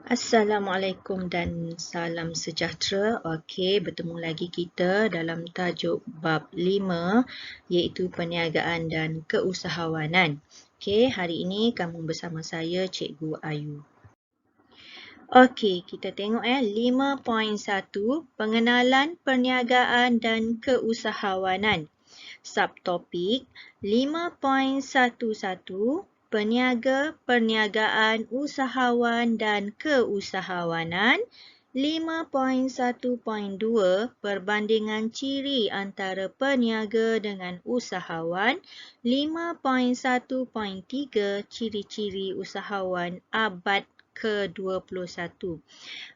Assalamualaikum dan salam sejahtera. Okey, bertemu lagi kita dalam tajuk bab 5 iaitu perniagaan dan keusahawanan. Okey, hari ini kamu bersama saya Cikgu Ayu. Okey, kita tengok 5.1 pengenalan perniagaan dan keusahawanan. Subtopik 5.11 Peniaga, perniagaan, usahawan dan keusahawanan. 5.1.2 Perbandingan ciri antara peniaga dengan usahawan. 5.1.3 Ciri-ciri usahawan abad ke-21.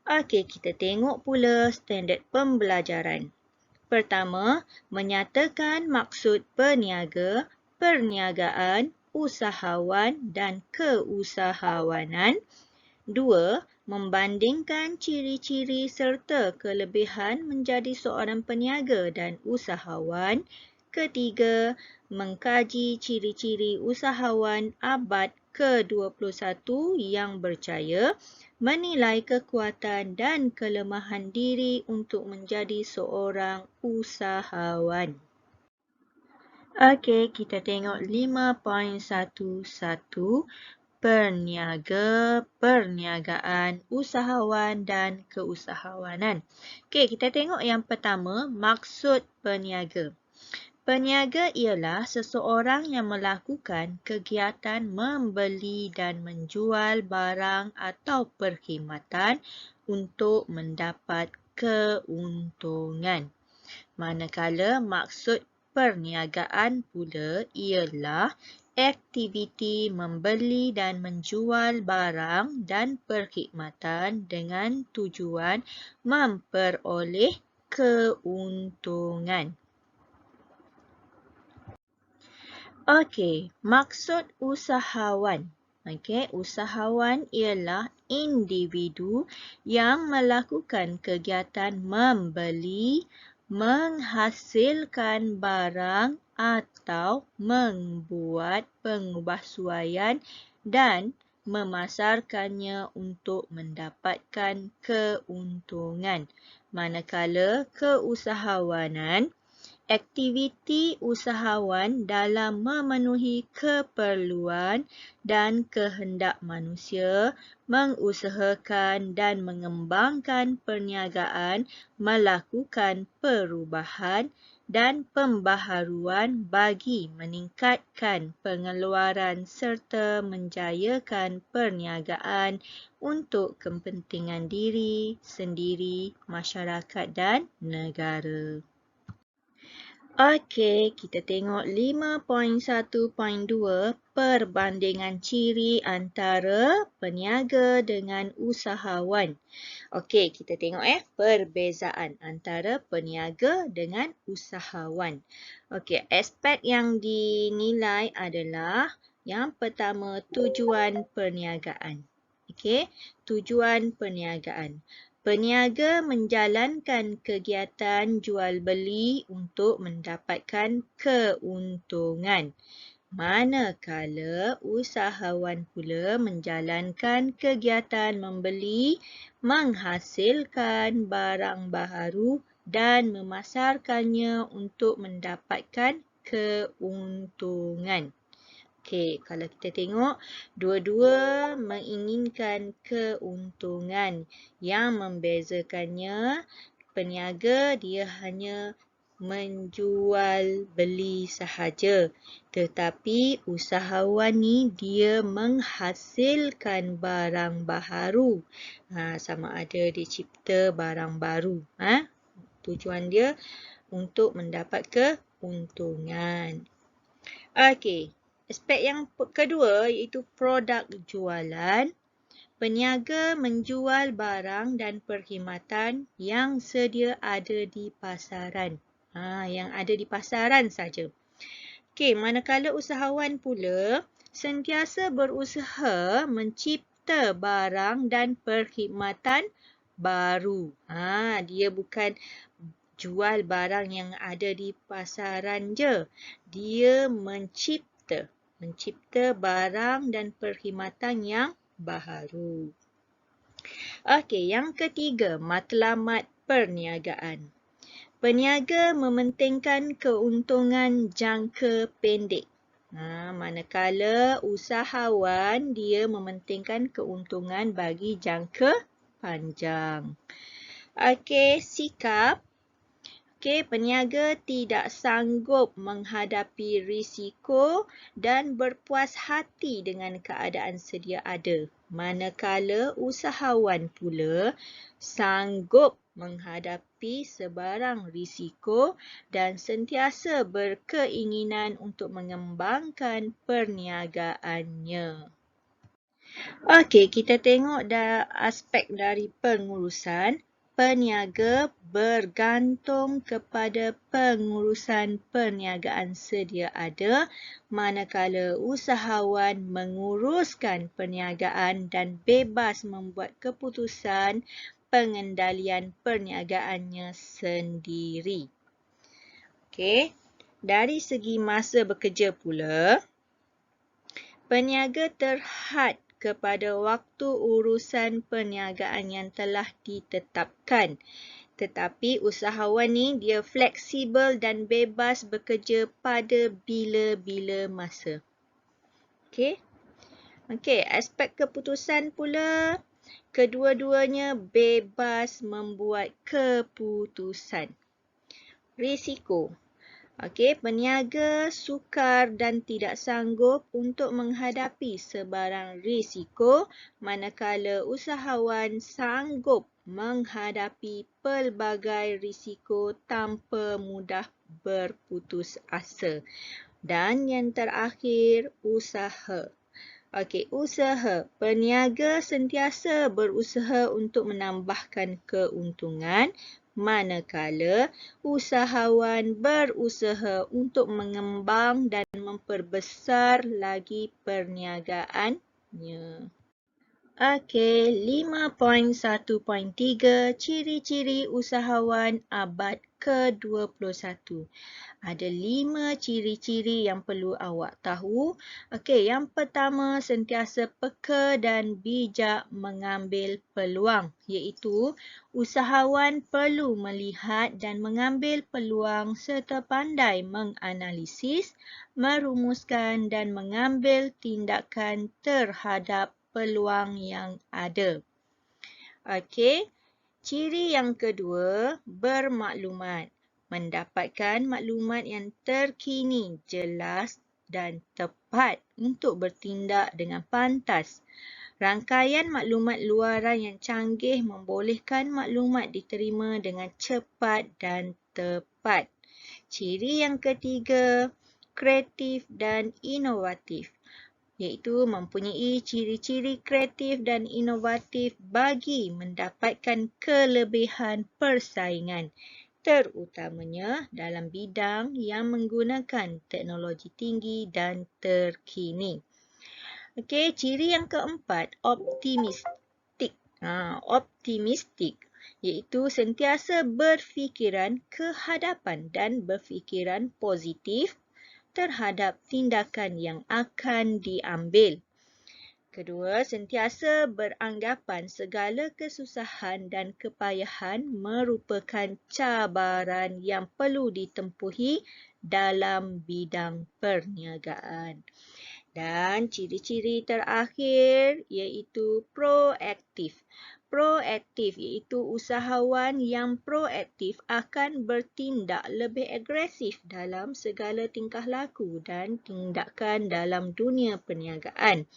Okey, kita tengok pula standard pembelajaran. Pertama, menyatakan maksud peniaga, perniagaan, usahawan dan keusahawanan. 2. Membandingkan ciri-ciri serta kelebihan menjadi seorang peniaga dan usahawan. Ketiga, mengkaji ciri-ciri usahawan abad ke-21 yang berjaya, menilai kekuatan dan kelemahan diri untuk menjadi seorang usahawan. Okey, kita tengok 5.11 Perniaga, perniagaan, usahawan dan keusahawanan. Okey, kita tengok yang pertama, maksud peniaga. Peniaga ialah seseorang yang melakukan kegiatan membeli dan menjual barang atau perkhidmatan untuk mendapat keuntungan. Manakala maksud perniagaan pula ialah aktiviti membeli dan menjual barang dan perkhidmatan dengan tujuan memperoleh keuntungan. Okey, maksud usahawan. Okey, usahawan ialah individu yang melakukan kegiatan membeli, menghasilkan barang atau membuat pengubahsuaian dan memasarkannya untuk mendapatkan keuntungan. Manakala keusahawanan, aktiviti usahawan dalam memenuhi keperluan dan kehendak manusia, mengusahakan dan mengembangkan perniagaan, melakukan perubahan dan pembaharuan bagi meningkatkan pengeluaran serta menjayakan perniagaan untuk kepentingan diri sendiri, masyarakat dan negara. Okey, kita tengok 5.1.2 perbandingan ciri antara peniaga dengan usahawan. Okey, kita tengok perbezaan antara peniaga dengan usahawan. Okey, aspek yang dinilai adalah yang pertama, tujuan perniagaan. Okey, tujuan perniagaan. Peniaga menjalankan kegiatan jual beli untuk mendapatkan keuntungan. Manakala usahawan pula menjalankan kegiatan membeli, menghasilkan barang baharu dan memasarkannya untuk mendapatkan keuntungan. Okey, kalau kita tengok, dua-dua menginginkan keuntungan. Yang membezakannya, peniaga dia hanya menjual beli sahaja. Tetapi usahawan ni dia menghasilkan barang baharu. Sama ada dia cipta barang baru. Tujuan dia untuk mendapat keuntungan. Okey. Aspek yang kedua iaitu produk jualan. Peniaga menjual barang dan perkhidmatan yang sedia ada di pasaran. Yang ada di pasaran saja. Okey, manakala usahawan pula sentiasa berusaha mencipta barang dan perkhidmatan baru. Dia bukan jual barang yang ada di pasaran je. Dia mencipta barang dan perkhidmatan yang baharu. Okey, yang ketiga, matlamat perniagaan. Peniaga mementingkan keuntungan jangka pendek. Manakala usahawan dia mementingkan keuntungan bagi jangka panjang. Okey, sikap. Okey, peniaga tidak sanggup menghadapi risiko dan berpuas hati dengan keadaan sedia ada. Manakala usahawan pula sanggup menghadapi sebarang risiko dan sentiasa berkeinginan untuk mengembangkan perniagaannya. Okey, kita tengok aspek dari pengurusan. Peniaga bergantung kepada pengurusan perniagaan sedia ada, manakala usahawan menguruskan perniagaan dan bebas membuat keputusan pengendalian perniagaannya sendiri. Okey, dari segi masa bekerja pula, peniaga terhad kepada waktu urusan perniagaan yang telah ditetapkan. Tetapi usahawan ni dia fleksibel dan bebas bekerja pada bila-bila masa. Okey. Okey, aspek keputusan pula, kedua-duanya bebas membuat keputusan. Risiko. Okey, peniaga sukar dan tidak sanggup untuk menghadapi sebarang risiko, manakala usahawan sanggup menghadapi pelbagai risiko tanpa mudah berputus asa. Dan yang terakhir, usaha. Okey, usaha. Peniaga sentiasa berusaha untuk menambahkan keuntungan, manakala usahawan berusaha untuk mengembang dan memperbesar lagi perniagaannya. Okey, 5.1.3 ciri-ciri usahawan abad ke-21. Ada 5 ciri-ciri yang perlu awak tahu. Okey, yang pertama, sentiasa peka dan bijak mengambil peluang, iaitu usahawan perlu melihat dan mengambil peluang serta pandai menganalisis, merumuskan dan mengambil tindakan terhadap peluang yang ada. Okey, ciri yang kedua, bermaklumat. Mendapatkan maklumat yang terkini, jelas dan tepat untuk bertindak dengan pantas. Rangkaian maklumat luaran yang canggih membolehkan maklumat diterima dengan cepat dan tepat. Ciri yang ketiga, kreatif dan inovatif, iaitu mempunyai ciri-ciri kreatif dan inovatif bagi mendapatkan kelebihan persaingan, terutamanya dalam bidang yang menggunakan teknologi tinggi dan terkini. Okey, ciri yang keempat, optimistik. Optimistik, iaitu sentiasa berfikiran ke hadapan dan berfikiran positif terhadap tindakan yang akan diambil. Kedua, sentiasa beranggapan segala kesusahan dan kepayahan merupakan cabaran yang perlu ditempuhi dalam bidang perniagaan. Dan ciri-ciri terakhir iaitu proaktif. Proaktif iaitu usahawan yang proaktif akan bertindak lebih agresif dalam segala tingkah laku dan tindakan dalam dunia perniagaan.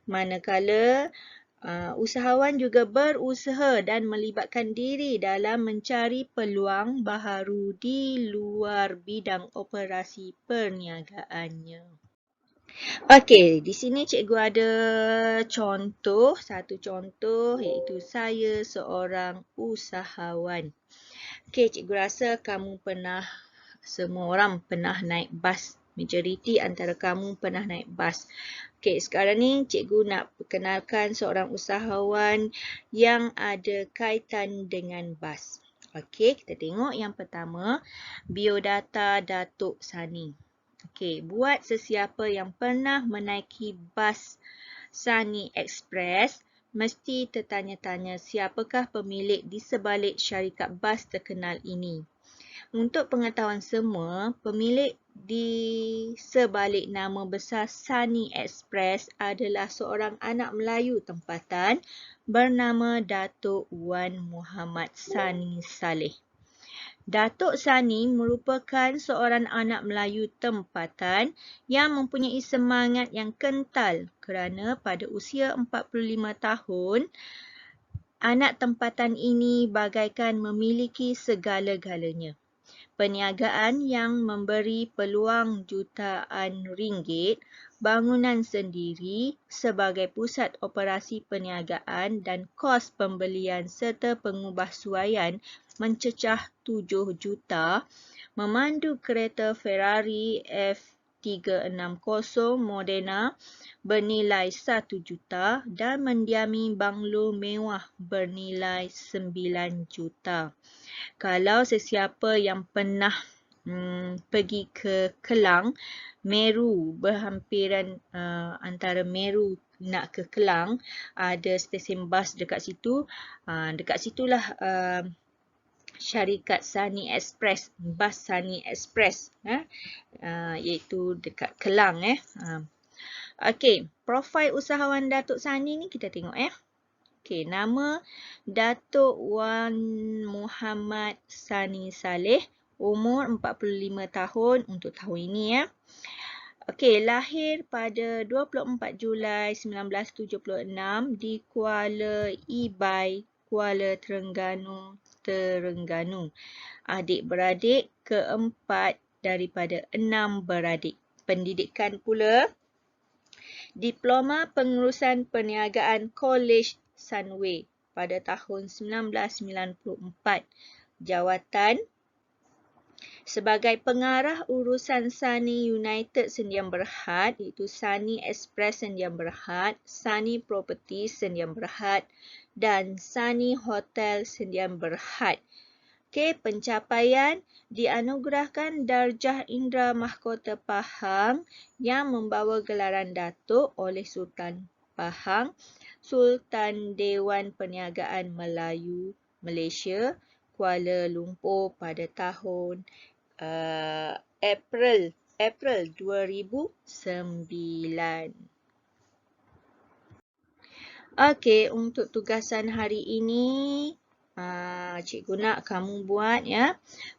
Manakala usahawan juga berusaha dan melibatkan diri dalam mencari peluang baharu di luar bidang operasi perniagaannya. Okey, di sini cikgu ada satu contoh iaitu saya seorang usahawan. Okey, cikgu rasa semua orang pernah naik bas. Majoriti antara kamu pernah naik bas. Okey, sekarang ni cikgu nak perkenalkan seorang usahawan yang ada kaitan dengan bas. Okey, kita tengok yang pertama, biodata Datuk Sani. Okey, buat sesiapa yang pernah menaiki bas Sani Express, mesti tertanya-tanya siapakah pemilik di sebalik syarikat bas terkenal ini. Untuk pengetahuan semua, pemilik di sebalik nama besar Sunny Express adalah seorang anak Melayu tempatan bernama Datuk Wan Muhammad Sani Saleh. Datuk Sani merupakan seorang anak Melayu tempatan yang mempunyai semangat yang kental kerana pada usia 45 tahun, anak tempatan ini bagaikan memiliki segala-galanya. Perniagaan yang memberi peluang jutaan ringgit, bangunan sendiri sebagai pusat operasi perniagaan dan kos pembelian serta pengubahsuaian mencecah 7 juta, memandu kereta Ferrari F360 Modena bernilai 1 juta dan mendiami banglo mewah bernilai 9 juta. Kalau sesiapa yang pernah pergi ke Kelang, Meru, berhampiran antara Meru nak ke Kelang, ada stesen bas dekat situ. Dekat situlah syarikat Sunny Express, bas Sunny Express, iaitu dekat Kelang. Okey, profil usahawan Datuk Sani ni kita tengok. Okey, nama Datuk Wan Muhammad Sani Saleh, umur 45 tahun untuk tahun ini. Okey, lahir pada 24 Julai 1976 di Kuala Ibai, Kuala Terengganu. Adik-beradik keempat daripada 6 beradik. Pendidikan pula, Diploma Pengurusan Perniagaan Kolej Sunway pada tahun 1994. Jawatan sebagai pengarah urusan Sunny United Sdn Bhd, iaitu Sunny Express Sdn Bhd, Sunny Properties Sdn Bhd dan Sunny Hotel Sdn Bhd. Okey, pencapaian dianugerahkan Darjah Indra Mahkota Pahang yang membawa gelaran Datuk oleh Sultan Pahang, Sultan Dewan Perniagaan Melayu Malaysia, Kuala Lumpur pada tahun April 2009. Okey, untuk tugasan hari ini, cikgu nak kamu buat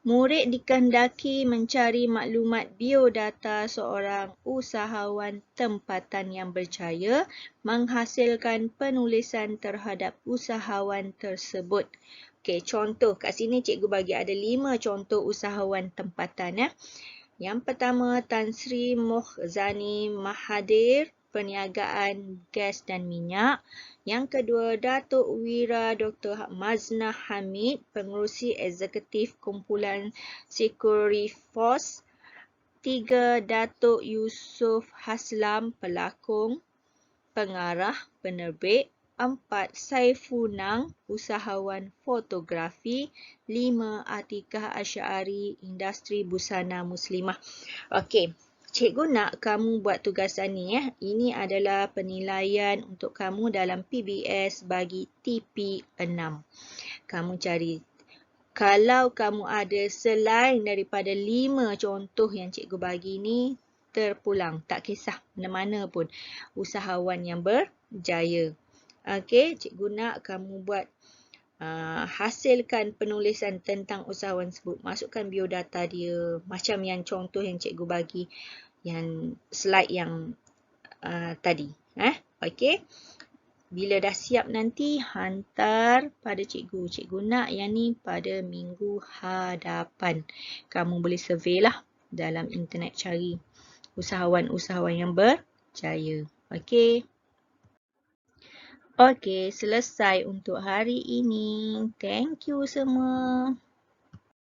Murid dikehendaki mencari maklumat biodata seorang usahawan tempatan yang berjaya menghasilkan penulisan terhadap usahawan tersebut. Okey, contoh kat sini cikgu bagi ada 5 contoh usahawan tempatan. Yang pertama, Tan Sri Muhzani Mahathir, perniagaan gas dan minyak. Yang kedua, Datuk Wira Dr. Mazna Hamid, pengerusi eksekutif kumpulan Securiforce. 3, Datuk Yusof Haslam, pelakon, pengarah, penerbit. 4, Saifunang, usahawan fotografi. 5, Atikah Asy'ari, industri busana muslimah. Okey, cikgu nak kamu buat tugasan ni. Ini adalah penilaian untuk kamu dalam PBS bagi TP6. Kamu cari. Kalau kamu ada selain daripada 5 contoh yang cikgu bagi ni, terpulang. Tak kisah mana-mana pun. Usahawan yang berjaya. Okey, cikgu nak kamu buat hasilkan penulisan tentang usahawan tersebut. Masukkan biodata dia macam yang contoh yang cikgu bagi, yang slide yang tadi. Okey. Bila dah siap nanti hantar pada cikgu. Cikgu nak yang ni pada minggu hadapan. Kamu boleh survey lah dalam internet, cari usahawan-usahawan yang berjaya. Okey. Okey, selesai untuk hari ini. Thank you semua.